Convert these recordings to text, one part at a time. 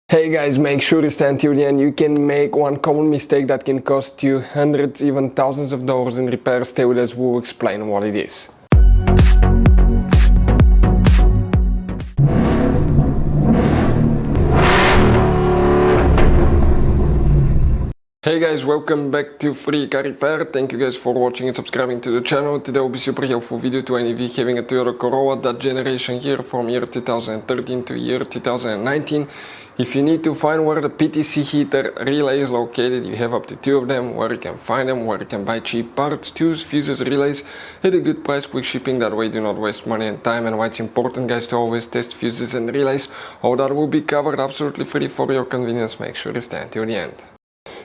Hey guys, make sure to stay until the end. You can make one common mistake that can cost you hundreds, even thousands of dollars in repairs. Stay with us, we'll explain what it is. Hey guys, welcome back to Free Car Repair. Thank you guys for watching and subscribing to the channel. Today will be super helpful video to any of you having a Toyota Corolla, that generation here from year 2013 to year 2019. If you need to find where the PTC heater relay is located, you have up to 2 of them, where you can find them, where you can buy cheap parts, tools, fuses, relays at a good price, quick shipping, that way do not waste money and time. And why it's important guys to always test fuses and relays, all that will be covered absolutely free for your convenience. Make sure to stay until the end.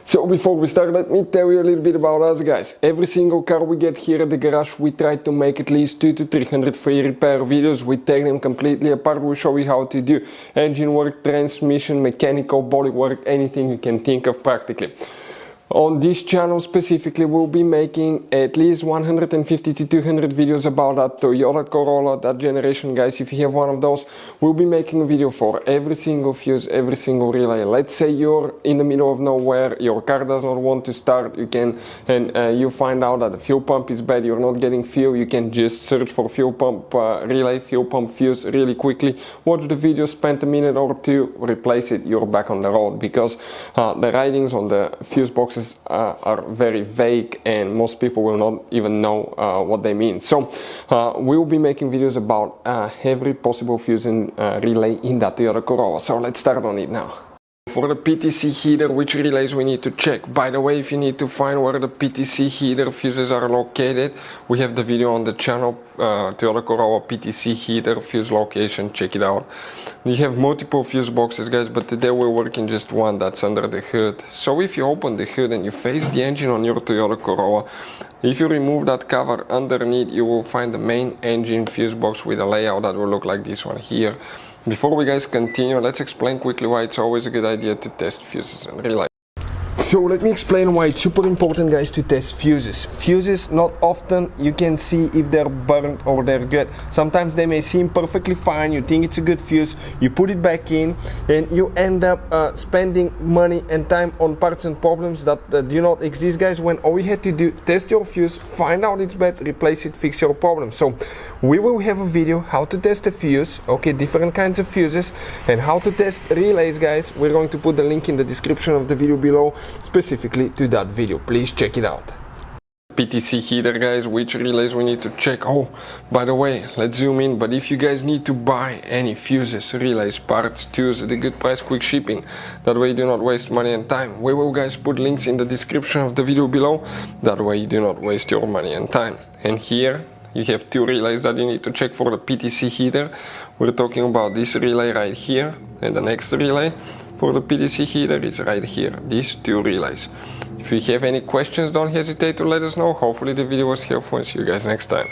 So before we start, let me tell you a little bit about us guys. Every single car we get here at the garage, we try to make at least 200 to 300 free repair videos. We take them completely apart, we show you how to do engine work, transmission, mechanical, body work, anything you can think of practically. On this channel specifically, we'll be making at least 150 to 200 videos about that Toyota Corolla, that generation guys. If you have one of those, we'll be making a video for every single fuse, every single relay. Let's say you're in the middle of nowhere, your car does not want to start, you can, and you find out that the fuel pump is bad, you're not getting fuel, you can just search for fuel pump relay, fuel pump fuse really quickly, watch the video, spend a minute or two, replace it, you're back on the road, because the writings on the fuse boxes are very vague and most people will not even know what they mean. So we'll be making videos about every possible fuse and relay in that Toyota Corolla. So let's start on it now. For the PTC heater, which relays we need to check? By the way, if you need to find where the PTC heater fuses are located, we have the video on the channel, Toyota Corolla PTC heater fuse location, check it out. We have multiple fuse boxes guys, but today we're working just one that's under the hood. So if you open the hood and you face the engine on your Toyota Corolla, if you remove that cover underneath, you will find the main engine fuse box with a layout that will look like this one here. Before we guys continue, let's explain quickly why it's always a good idea to test fuses and relays. So let me explain why it's super important guys to test fuses. Fuses, not often you can see if they're burnt or they're good. Sometimes they may seem perfectly fine, you think it's a good fuse, you put it back in and you end up spending money and time on parts and problems that do not exist guys, when all you had to do, test your fuse, find out it's bad, replace it, fix your problem. So we will have a video how to test a fuse, okay, different kinds of fuses, and how to test relays guys. We're going to put the link in the description of the video below specifically to that video. Please check it out. PTC heater guys, which relays we need to check? Oh, by the way, let's zoom in, but if you guys need to buy any fuses, relays, parts, tools at a good price, quick shipping, that way you do not waste money and time, we will guys put links in the description of the video below, that way you do not waste your money and time. And here you have 2 relays that you need to check for the PTC heater. We're talking about this relay right here, and the next relay for the PTC heater is right here, these 2 relays. If you have any questions, don't hesitate to let us know. Hopefully the video was helpful and see you guys next time.